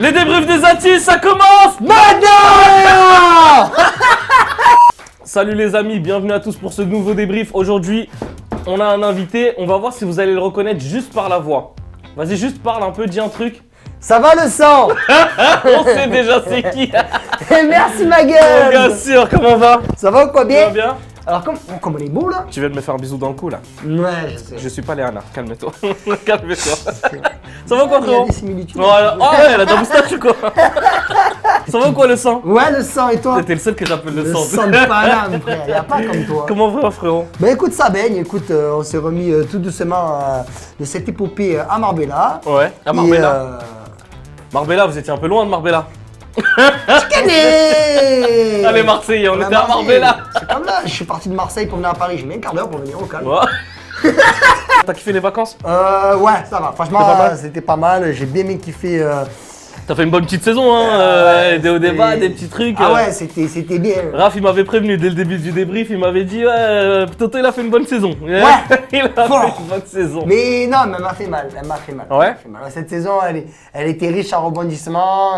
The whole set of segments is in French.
Les débriefs des Atis, ça commence maintenant. Salut les amis, bienvenue à tous pour ce nouveau débrief. Aujourd'hui, on a un invité, on va voir si vous allez le reconnaître juste par la voix. Vas-y, juste parle un peu, dis un truc. Ça va le sang. On sait déjà c'est qui. Merci ma gueule. Bien sûr, comment va? Ça va ou quoi Ça bien? va bien? Alors comme on est beau là. Tu viens de me faire un bisou dans le cou là. Ouais, je sais. Je suis pas Léana, calme-toi. Calme-toi. Ça va quoi Il y a frérot? des similitudes. Oh ouais, elle a de la moustache ou quoi? Ça va quoi le sang? Ouais, le sang et toi? T'es le seul que j'appelle le Le sang. sang de Paname, frère. Y'a pas comme toi. Comment va frérot? Bah écoute, ça baigne. Écoute, on s'est remis tout doucement de cette épopée à Marbella. Ouais, à Et, Marbella. Marbella, vous étiez un peu loin de Marbella. Allez, Allez Marseillais, on était à Marbella. C'est comme là, je suis parti de Marseille pour venir à Paris. J'ai mis un quart d'heure pour venir au calme. Ouais. T'as kiffé les vacances? Ouais, ça va. Franchement, C'était pas mal. c'était pas mal. J'ai bien kiffé. T'as fait une bonne petite saison, hein, des hauts débats, des petits trucs. Ah ouais, c'était bien. Raph, il m'avait prévenu dès le début du débrief, il m'avait dit ouais, Toto il a fait une bonne saison. Ouais. Il a Fort. fait une bonne saison. Mais non, mais elle m'a fait mal. Elle m'a fait mal. Ouais. Elle m'a fait mal. Cette saison, elle était riche en rebondissements.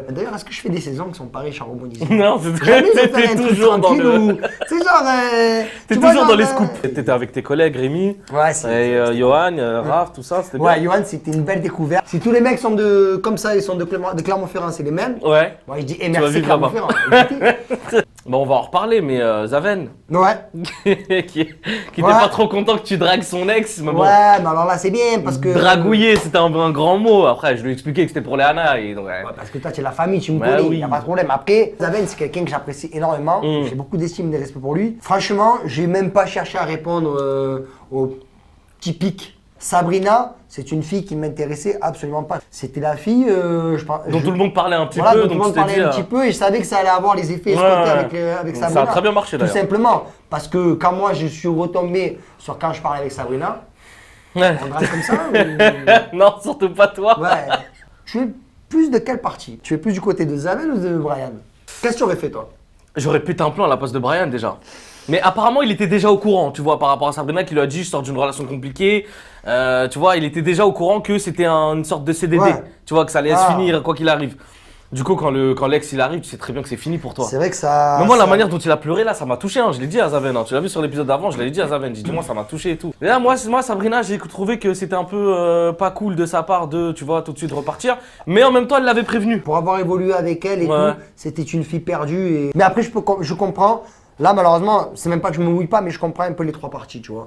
D'ailleurs, est-ce que je fais des saisons qui sont pas riches en rebondissements? Non, Jamais je vais faire t'étais un truc toujours dans tranquille le. où- C'est genre. T'es tu vois, toujours genre, dans les scoops. T'étais avec tes collègues Rémi, Ouais, et Johan, Raph, tout ça, c'était bien. Ouais, Johan, c'était une belle découverte. Si tous les mecs sont comme ça, ils sont de Clermont-Ferrand, c'est les mêmes. Ouais. Moi, je dis, vas merci vivre là-bas. Clermont-Ferrand. Écoutez. Bon, on va en reparler, mais Zaven, Ouais. qui était Ouais. pas trop content que tu dragues son ex, mais bon. Ouais, mais alors là, c'est bien parce que. Dragouiller, c'était un grand mot. Après, je lui ai expliqué que c'était pour Léana. Et donc, ouais. Ouais, parce que toi, tu es la famille, tu me Bah connais, oui. y a pas de problème. Après, Zaven, c'est quelqu'un que j'apprécie énormément. J'ai beaucoup d'estime et de respect pour lui. Franchement, j'ai même pas cherché à répondre au typique. Sabrina, c'est une fille qui m'intéressait absolument pas. C'était la fille, je pense. Dont tout le monde parlait un petit Voilà, peu. dont tout le donc monde tu t'es parlait dit, un petit peu et je savais que ça allait avoir les effets escomptés avec Ça a Sabrina. très bien marché, Tout d'ailleurs. simplement. Parce que quand moi je suis retombé sur quand je parlais avec Sabrina, Ouais. on drague comme ça ou... Non, surtout pas toi. Ouais. Tu es plus de quelle partie? Tu es plus du côté de Zaven ou de Brian? Qu'est-ce que tu aurais fait toi? J'aurais pété un plan à la place de Brian déjà. Mais apparemment, il était déjà au courant, tu vois, par rapport à Sabrina qui lui a dit je sors d'une relation compliquée. Tu vois, il était déjà au courant que c'était une sorte de CDD. Ouais. Tu vois, que ça allait se Ah. finir quoi qu'il arrive. Du coup, quand l'ex il arrive, tu sais très bien que c'est fini pour toi. C'est vrai que ça. Mais moi, la ça- manière dont il a pleuré là, ça m'a touché. Hein. Je l'ai dit à Zaven. Hein. Tu l'as vu sur l'épisode d'avant, je l'avais dit à Zaven. J'ai dit, moi, ça m'a touché et tout. Et là, moi, Sabrina, j'ai trouvé que c'était un peu pas cool de sa part de, tu vois, tout de suite repartir. Mais en même temps, elle l'avait prévenu. Pour avoir évolué avec elle et Ouais. tout, c'était une fille perdue. Mais après, je comprends. Là, malheureusement, c'est même pas que je me mouille pas, mais je comprends un peu les trois parties, tu vois.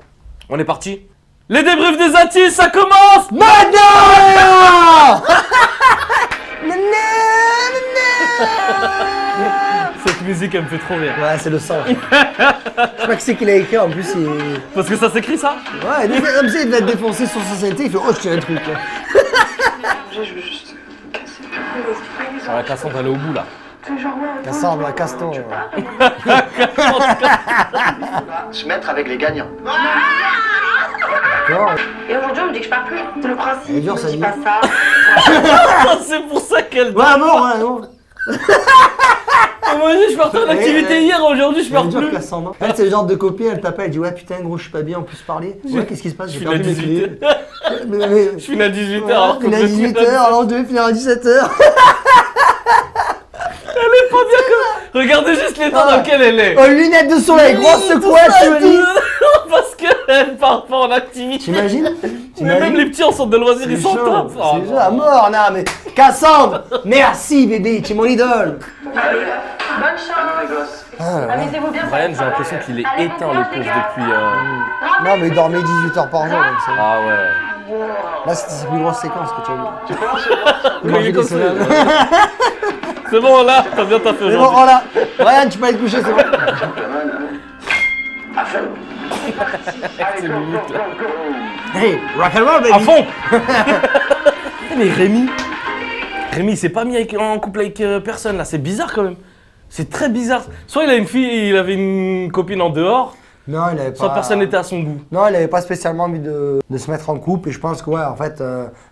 On est parti. Les débriefs des Atis, ça commence Maintenant. Cette musique, elle me fait trop rire. Ouais, c'est le sang. Je sais pas qui c'est qui l'a écrit en plus. Parce que ça s'écrit ça. Ouais, comme ça, il devait être défoncé sur sa santé. Il fait oh, je tiens un truc. Là. Je veux juste casser. Ah, la Cassandre, elle est au bout là. Cassandre, Caston. Se mettre avec les gagnants. Et aujourd'hui, on me dit que je pars plus. C'est le principe. Elle est dure, On me ça dit dit. pas ça. C'est pour ça qu'elle. Ouais, bon, ouais, bon. Moi, je pars en activité hier, aujourd'hui, je Elle pars est dure, plus. Cassandre. Elle, c'est le genre de copine, elle t'appelle, elle dit ouais, putain, gros, je suis pas bien, on peut se parler. Ouais, qu'est-ce qui se passe? Je J'ai finis à perdu mes 18h. clés. Mais- Je finis à 18h Ouais, alors je finis à 18h, alors je devais finir à 17h. Pas bien que. Regardez juste l'état dans lequel elle est. Oh, lunettes de soleil, grosse Tout couette, ça, tu me dis. Parce qu'elle part pas en activité. T'imagines? Mais même les petits en centre de loisirs, ils sont top. C'est chaud à mort, non, mais Cassandre, merci bébé, tu es mon idole. Allez, bonne chance. Amusez-vous bien. Brian, j'ai l'impression qu'il est éteint le pauvre depuis. Non, mais il dormait 18h par jour, donc c'est bon. Ah ouais. Là, c'était sa plus grosse séquence que tu as vu. Mais Manger des comme ça, céréales. C'est bon là, t'as bien taffé C'est bon, aujourd'hui. voilà. Brian, tu peux aller te coucher, c'est bon. C'est limite, là. Hey, rock'n'roll, baby. À fond. Mais Rémi, il s'est pas mis en couple avec personne là, c'est bizarre quand même. C'est très bizarre. Soit il a une fille, il avait une copine en dehors, Non, il avait pas. soit personne n'était à son goût. Non, il avait pas spécialement envie de se mettre en couple. Et je pense que, ouais, en fait,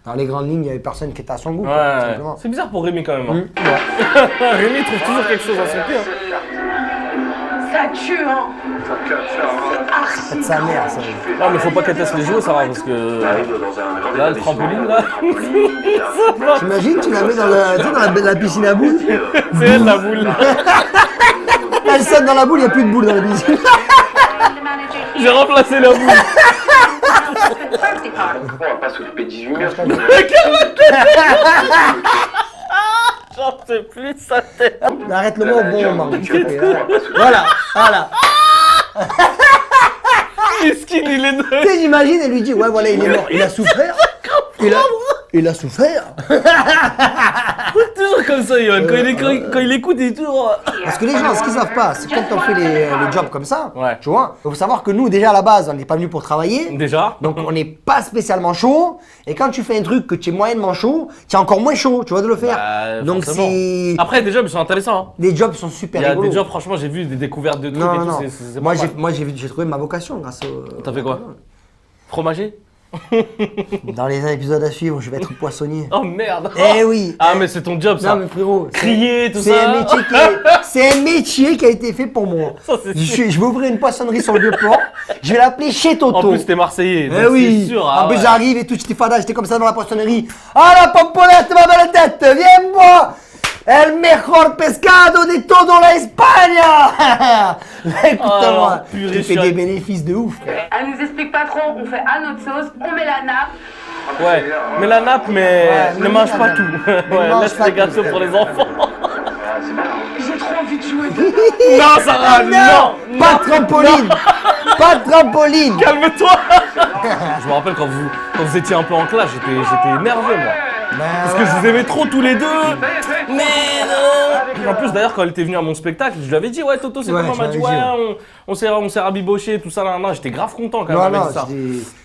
dans les grandes lignes, il y avait personne qui était à son goût. quoi, tout Ouais, simplement. c'est bizarre pour Rémi quand même. Hein. Ouais. Rémi trouve toujours quelque chose à son pied. Hein. la tue, hein. C'est sa mère, ça. Non, mais faut pas qu'elle teste les jouets, ça va, parce que. Là, le trampoline, là. T'imagines, tu la mets dans la piscine à boules. C'est elle, la boule. Elle sonne dans la boule, il n'y a plus de boule dans la piscine. J'ai remplacé la boule. On va pas s'occuper de 18 mètres. J'en sais plus sa tête. Arrête-le-moi au bon moment. Voilà, voilà. Mesquine, il est de. Tu sais, j'imagine, elle lui dit, ouais, voilà, il est mort. Il a souffert. Il a souffert. Toujours comme ça, Yoann. Quand il écoute, il est toujours. Parce que les gens, ce qu'ils savent pas, c'est quand on fait les jobs comme ça, Ouais. tu vois, il faut savoir que nous, déjà à la base, on n'est pas venu pour travailler. Déjà. Donc on n'est pas spécialement chaud. Et quand tu fais un truc que tu es moyennement chaud, tu es encore moins chaud, tu vois, de le faire. Bah, Donc forcément. c'est. Après, des jobs, ils sont intéressants. Hein. Les jobs sont super Il y a rigolos. des jobs, franchement, j'ai vu des découvertes de trucs Non, et non, tout. non. C'est Moi, pas mal. j'ai trouvé ma vocation grâce au. T'as fait quoi? Fromager? Dans les épisodes à suivre, je vais être poissonnier. Oh merde! Eh oui. Ah, mais c'est ton job, ça. Non mais frérot, Crier, tout c'est ça. un métier c'est un métier qui a été fait pour moi. Ça, c'est sûr. Je vais ouvrir une poissonnerie sur le Vieux-Port. Je vais l'appeler chez Toto. En plus, t'es Marseillais. Eh donc oui. c'est sûr. En plus ouais. j'arrive et tout, j'étais fada, j'étais comme ça dans la poissonnerie. Ah la pompolette, ma belle tête, viens moi. El mejor pescado de toda la España. Écoute-moi, Oh, purée, tu fais je des suis- bénéfices de ouf. Elle nous explique pas trop, on fait à notre sauce, on met la nappe. Ouais, mais la nappe, mais Ouais, ne mais mange la pas nappe. tout. Mais Ouais, mange laisse pas les tout, gâteaux c'est pour vrai. les enfants. J'ai trop envie de jouer. Non, Sarah, non! Pas de trampoline. Pas de trampoline. Calme-toi! Je me rappelle quand vous étiez un peu en classe, j'étais énervé, moi. Parce que je vous aimais trop tous les deux. Mais en plus, d'ailleurs, quand elle était venue à mon spectacle, je lui avais dit, ouais, Toto, c'est Ouais, comment? tu Elle m'a dit, m'avais ouais, on s'est rabiboché, tout ça, là, là. J'étais grave content quand Non, elle m'avait non, dit ça.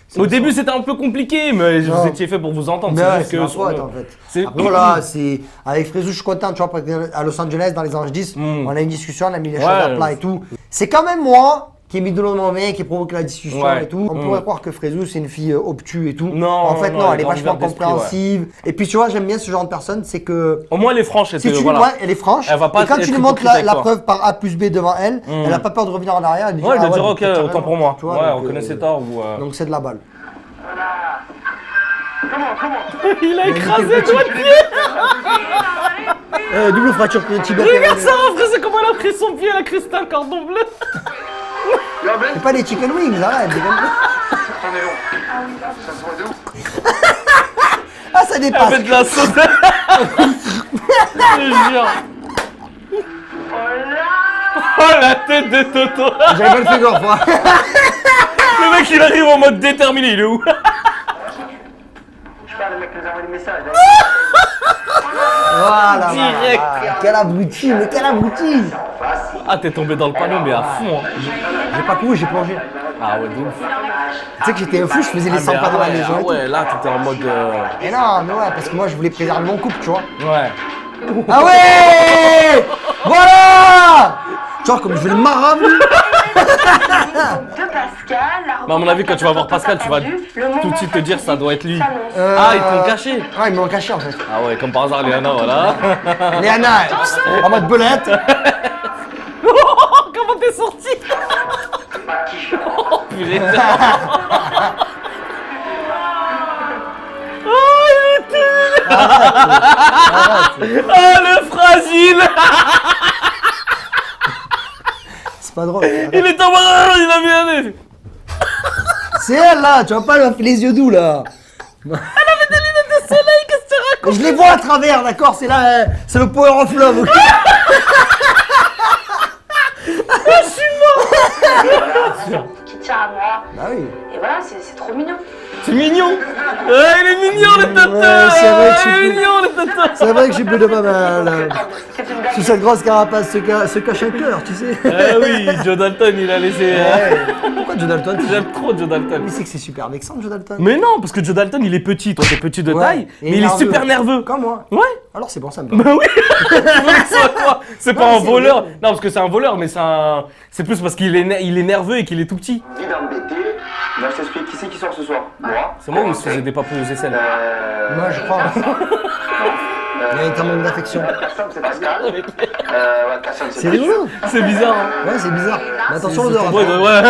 c'est. Au début, c'était un peu compliqué, mais Non. vous étiez fait pour vous entendre. Mais ouais, juste c'est que ma sur faute le- en fait. c'est- Après voilà, c'est avec Frézou, je suis content, tu vois, parce que à Los Angeles, dans les Anges 10, Mm. on a une discussion, on a mis les choses Ouais. à plat et tout. C'est quand même moi qui ai mis de l'eau dans mon vin, qui ai provoqué la discussion Ouais. et tout. On Mm. pourrait croire que Frézou, c'est une fille obtuse et tout. Non, en fait, non, non, elle elle est est vachement grande d'esprit, compréhensive. Et puis tu vois, j'aime bien ce genre de personne, c'est que Au moins, elle est franche. si tu voilà. ouais, elle est franche. Elle va pas et quand être tu lui montres hypocrite avec la toi. preuve par A plus B devant elle, Mm. elle a pas peur de revenir en arrière. Elle dit, Ouais, ah je dirais, ok, t'as autant raison, pour moi. tu vois, Ouais, donc, on connaît ses torts ou. Donc c'est de la balle. Il a écrasé le doigt de pied! Double fracture tibiale. Regarde ça, frère, c'est comment elle a pris son pied, elle a cru que c'était un cordon bleu. C'est pas les chicken wings, arrête. Ah, ça Elle dépasse. fait de la sauce. Je te jure. Oh la tête de Toto. J'avais pas le fait gore, moi. Le mec il arrive en mode déterminé, il est où? Je parle, le mec nous envoie des messages. Voilà. Direct. voilà. Quel abruti, mais quel abruti. Ah t'es tombé dans le panneau mais à fond. Hein. J'ai pas couru, j'ai plongé. Ah ouais de ouf. Tu sais que j'étais un fou, je faisais les 100 mais pas dans la ouais, maison. et tout. ouais, là t'étais en mode. Et non, mais ouais, parce que moi je voulais préserver mon couple, tu vois. Ouais. Ah ouais. Voilà. Genre comme je vais le marabout. De Pascal, la Mais à mon avis, quand tu vas voir Pascal, tu vas tout de suite te dire ça doit être lui. Ah, ils t'ont caché. Ouais, ils m'ont caché en fait. Ah ouais, comme par hasard, Léana, voilà. Léana, en mode belette. Comment t'es sorti? Oh purée. Oh, il était... Oh, le fragile. C'est pas drôle. Il est en mode... Il a mis un nez. C'est elle là, tu vois pas, elle a fait les yeux doux là. Elle avait des lunettes de soleil, qu'est-ce que tu racontes? Je les vois à travers, d'accord, c'est là, c'est le power of love. ok. qui tient à moi. Bah oui. Et voilà, c'est trop mignon. C'est mignon. Ouais, il est mignon le Toto. Ouais, c'est vrai que je Il est suis mignon le Toto. C'est vrai que j'ai plus de pas mal. C'est une blague. Sous cette grosse carapace se cache un cœur, tu sais. Ah oui, Joe Dalton, il a laissé... Ouais. Pourquoi Joe Dalton J'aime trop Joe Dalton. Mais c'est que c'est super vexant, Joe Dalton. Mais non, parce que Joe Dalton, il est petit. Toi, t'es petit de Ouais. taille, Et mais il est nerveux. super nerveux. Comme moi. Ouais. Alors c'est bon, ça me Bah oui. Tu veux que ce soit quoi? C'est pas mais un c'est voleur. vrai. Non, parce que c'est un voleur, mais c'est plus parce qu'il est nerveux et qu'il est tout petit. Envie d'embêter. Là, je t'explique qui c'est qui sort ce soir. Moi. C'est moi ou je faisais des papous aux aisselles? Moi, je crois. Il y a un manque d'affection. Cassandre, c'est Pascal. Ouais, Cassandre, C'est rigolo. C'est bizarre, hein. Ouais, c'est bizarre. Mais attention aux C'est heures. ton boy, ouais.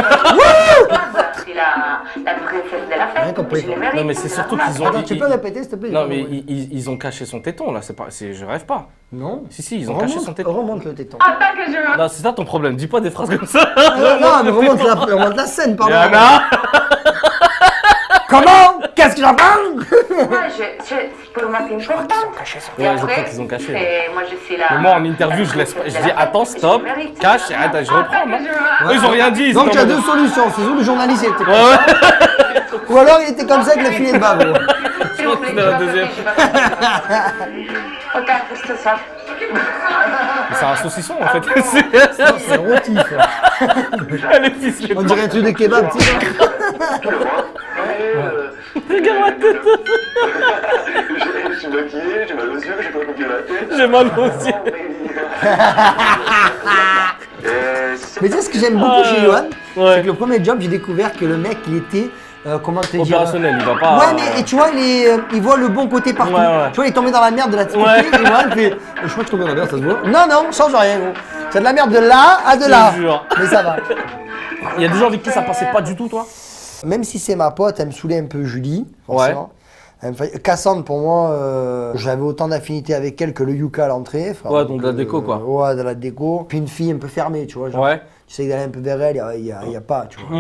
C'est la princesse de la fête. Rien compris. Je le mérite. Non, mais c'est surtout qu'ils ont. Attends, tu peux répéter s'il te plaît? Non, mais ils ont caché son téton là, je rêve pas. Non. Si, ils ont caché son téton. Remonte le téton. Attends que je... Non, c'est ça ton problème, dis pas des phrases comme ça. Non, mais remonte la scène, pardon. Yana. Comment? Qu'est-ce que j'apprends? Moi, pour moi, c'est important. Et Ouais, je après, crois qu'ils ont caché. Moi, je suis là. Mais moi en interview, je laisse pas. Je dis attends, stop, cache, et attends, je reprends. Non. Attends Eux, ils ont rien dit. Donc tu as ils étaient en deux solutions. C'est où le journaliste il était comme mode- ça. Ouais, ouais. Ou alors il était comme ça avec le filet de bas, gros. S'il vous plaît, C'est la deuxième. Ok, qu'est-ce que ça? Mais c'est un saucisson en fait. C'est un rôti, ça. Elle est ficelée. On dirait un truc de kebab, tu sais. Regarde ma tête. Je suis maquillé, j'ai mal aux yeux, j'ai pas coupé la tête. J'ai mal aux yeux. Mais tu sais ce que j'aime beaucoup chez Johan, Ouais. c'est que le premier job, j'ai découvert que le mec, il était, comment te dire, Opérationnel, il va pas. Ouais, mais et tu vois, il voit le bon côté partout. Ouais, ouais. Tu vois, il est tombé dans la merde de la petite Ouais. côté, et Johan fait, je crois que je suis tombé dans la merde, ça se voit. Non, non, change rien, gros. C'est de la merde de là à de Je là. te jure. Mais ça va. Il y a des gens avec qui ça passait pas du tout, toi. Même si c'est ma pote, elle me saoulait un peu Julie, forcément. Cassandre, pour moi, j'avais autant d'affinité avec elle que le Yuka à l'entrée. frère. Ouais, donc de la déco, quoi. Ouais, de la déco. Puis une fille un peu fermée, tu vois. Genre, Ouais. tu sais d'aller un peu vers elle, il y a pas, tu vois.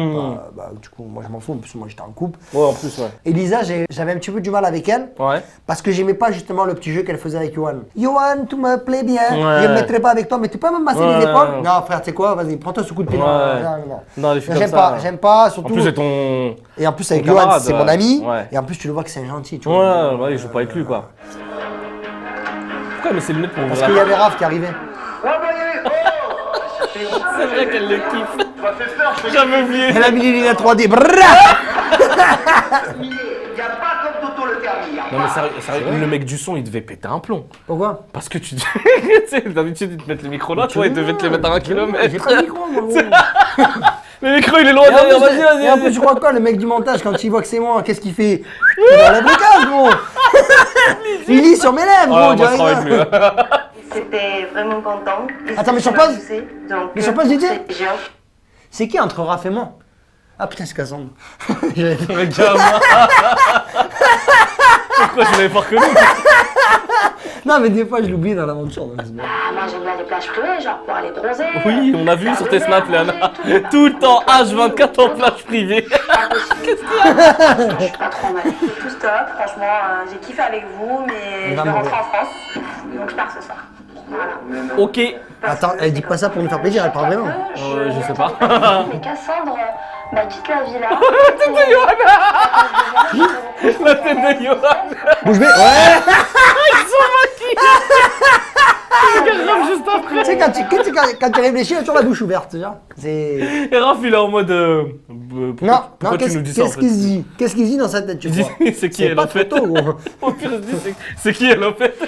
Du coup, moi je m'en fous, en plus moi j'étais en couple. Ouais, en plus, ouais. Elisa, j'avais un petit peu du mal avec elle. Ouais. Parce que j'aimais pas justement le petit jeu qu'elle faisait avec Johan. Johan, tu me plais bien, Ouais. je me mettrai pas avec toi, mais tu peux me masser Ouais, les épaules? ouais. Non, frère, tu sais quoi, vas-y, prends-toi ce coup de pied. Ouais. Non. Non, les filles comme J'aime ça. pas, j'aime pas, En surtout. plus, c'est ton. Et en plus, avec ton Johan, camarade, c'est mon ami. ouais. Et en plus, tu le vois que c'est un gentil, tu Ouais, vois. ouais, il joue pas avec lui, quoi. Pourquoi mais c'est le lunettes pour Parce ouvrir qu'il y la- avait Raph qui arrivait. C'est vrai qu'elle le kiffe. J'avais oublié. Elle a mis les lunettes 3D. Brrrah. Il n'y a pas comme Toto le Termi. Non, mais sérieux, le mec du son, il devait péter un plomb. Pourquoi? Parce que tu sais, d'habitude, ils te mettent le micro là, toi, ils devaient te le mettre à 1 J'ai kilomètre. pas de micro, moi, gros. Le micro, il est loin Et en derrière, plus, vas-y, et en plus, vas-y. tu crois quoi, le mec du montage, quand il voit que c'est moi, qu'est-ce qu'il fait? Il enlève le casque, gros. Il lit sur mes lèvres, Ah, gros. moi, je tu vois, travaille plus. C'était vraiment content. Attends, mais sur pause? Donc, Mais sur pause, DJ? c'est Georges. C'est qui entre Raph et moi? Ah putain, c'est Cassandre. Regarde. Pourquoi je l'avais pas reconnu? Non, mais des fois, je l'oublie dans l'aventure. donc c'est bon. Ah, moi j'aime bien les plages privées, genre pour aller bronzer. Oui, on a vu faire sur le tes verre, snaps, manger, Léana. tout. Tout le temps, H24 en plage privée. Je suis pas trop mal. Tout stop, franchement, j'ai kiffé avec vous, mais je vais rentrer en France. Donc je pars ce soir. Voilà. Ok. Attends, elle dit pas ça pour nous faire plaisir, elle parle vraiment. Je sais pas. Mais Cassandre, bah quitte la villa. La tête de Johan. Bouge bée. Ouais. Regarde juste après. Tu sais, quand tu réfléchis, tu as toujours la bouche ouverte, tu vois. C'est. Et Raph, il est en mode. Non, pourquoi tu nous dis ça en qu'est-ce fait qu'il se dit? Qu'est-ce qu'il se dit dans sa tête, tu Il crois? dit, c'est qui elle pas en fait photo, gros. Au pire, il se dit, c'est qui elle en fait Ça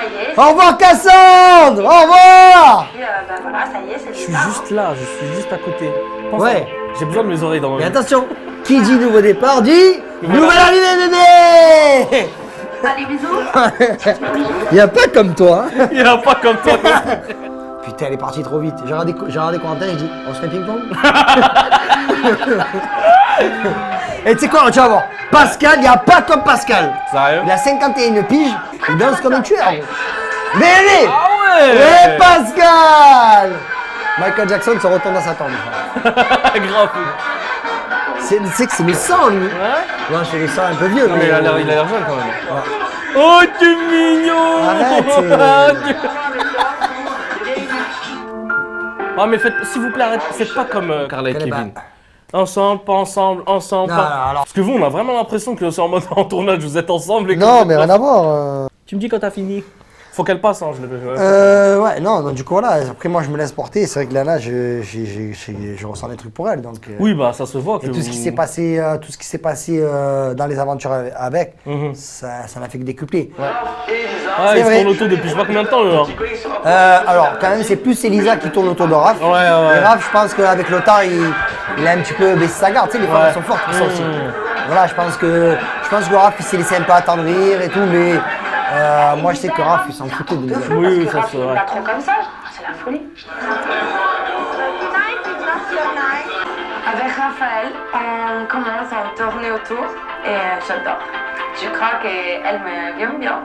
y est. Au revoir, Cassandre! Au revoir! Puis, bah voilà, ça y est, c'est Je suis juste là, je suis juste à côté. Pense Ouais. à- J'ai besoin de mes oreilles dans ma Mais vie. attention, qui dit nouveau départ dit Nouvelle nouvelle arrivée, bébé! Allez, bisous. Il n'y a pas comme toi. Hein. Il y a pas comme toi. Putain, elle est partie trop vite. J'ai regardé Corentin et j'ai dit, on se fait ping-pong? Et tu sais quoi, tu vas voir. Pascal, il n'y a pas comme Pascal. Sérieux Il a 51 piges, il danse comme un tueur. Mais allez! Ah Et ouais Pascal! Michael Jackson se retourne dans sa tombe. Grave. Tu sais que c'est mes sangs, lui. Ouais Non, c'est les sangs un peu vieux. Non mais il a l'air jeune quand même. Oh, tu mignon Arrête, Ah mais s'il vous plaît, faites pas comme Carla et Quel est Kevin. Ensemble, pas ensemble, ensemble, Non, pas... alors- Parce que vous, on a vraiment l'impression que c'est en mode en tournage, vous êtes ensemble et que Non, vous mais êtes rien à voir. Tu me dis quand t'as fini. Faut qu'elle passe, hein, je le... Ouais, non, donc du coup, voilà. Après, moi, je me laisse porter. C'est vrai que Lana, je ressens des trucs pour elle. Donc, Oui, bah ça se voit que... et tout ce qui s'est passé, dans les aventures avec, Mhm. ça n'a fait que décupler. Ouais, C'est ils se vrai. tournent autour depuis je sais pas combien de temps, eux. Hein. Alors, quand même, c'est plus Elisa qui tourne autour de Raph. Ouais, ouais. Et Raph, je pense qu'avec le temps, il a un petit peu baissé sa garde. Tu sais, les femmes, Ouais. elles sont fortes pour ça aussi. Mmh. Voilà, je pense que Raph, il s'est laissé un peu attendrir et tout, mais Moi, je sais que Raph, il s'en foutait de Lisa. Oui, oui, parce que ça, Raph, c'est il est vrai. pas trop comme ça. C'est la folie. Avec Raphaël, on commence à tourner autour et j'adore. Je crois qu'elle m'aime bien.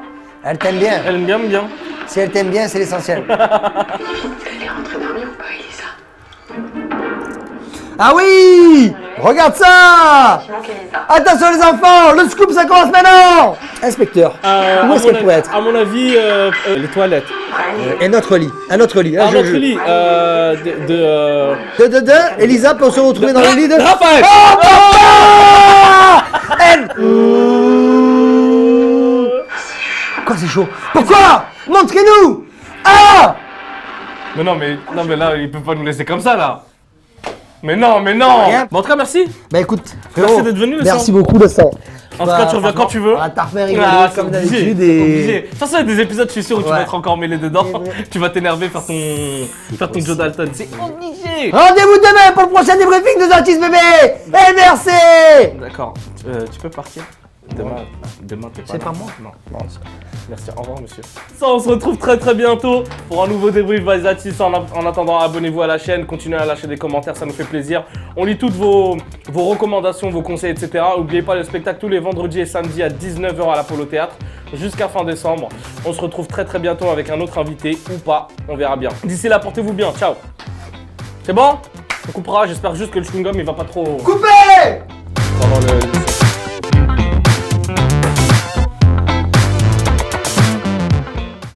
Elle t'aime bien. Elle aime bien, bien. Si elle t'aime bien, c'est l'essentiel. Elle est rentrée dormir ou pas, Elisa? Ah oui! Regarde ça! Je manque Elisa. Attention les enfants, le scoop ça commence maintenant! Inspecteur, où est-ce qu'elle pourrait être? À mon avis, les toilettes. Un autre lit, un autre lit. Un autre lit. Elisa peut se retrouver dans le lit de... Raphaël. Oh papa! Elle... Pourquoi c'est chaud? Pourquoi? Montrez-nous! Ah! Mais non, mais là, il peut pas nous laisser comme ça, là. Mais non, mais non. Rien. Bon, en tout cas, merci. Bah écoute, Merci d'être venu, le merci sang. beaucoup le sang. En tout cas, tu reviens quand tu veux. On va t'en refaire rigoler Ah, c'est comme obligé, d'habitude c'est obligé. et... De toute façon, il y a des épisodes, je suis sûr, où tu Ouais. vas être encore mêlé dedans. C'est vrai. Tu vas t'énerver, faire ton Joe Dalton. C'est obligé. Rendez-vous demain pour le prochain débriefing de Artiste Bébé. Et merci. D'accord. Tu peux partir. Demain, t'es pas C'est là. pas moi. Non. Merci, au revoir, monsieur. Ça, on se retrouve très très bientôt pour un nouveau débrief by Zatis. En attendant, abonnez-vous à la chaîne, continuez à lâcher des commentaires, ça nous fait plaisir. On lit toutes vos recommandations, vos conseils, etc. N'oubliez pas le spectacle tous les vendredis et samedis à 19h à l'Apollo Théâtre jusqu'à fin décembre. On se retrouve très très bientôt avec un autre invité ou pas, on verra bien. D'ici là, portez-vous bien, ciao. C'est bon? On coupera, j'espère juste que le chewing-gum il va pas trop... Coupez! pendant le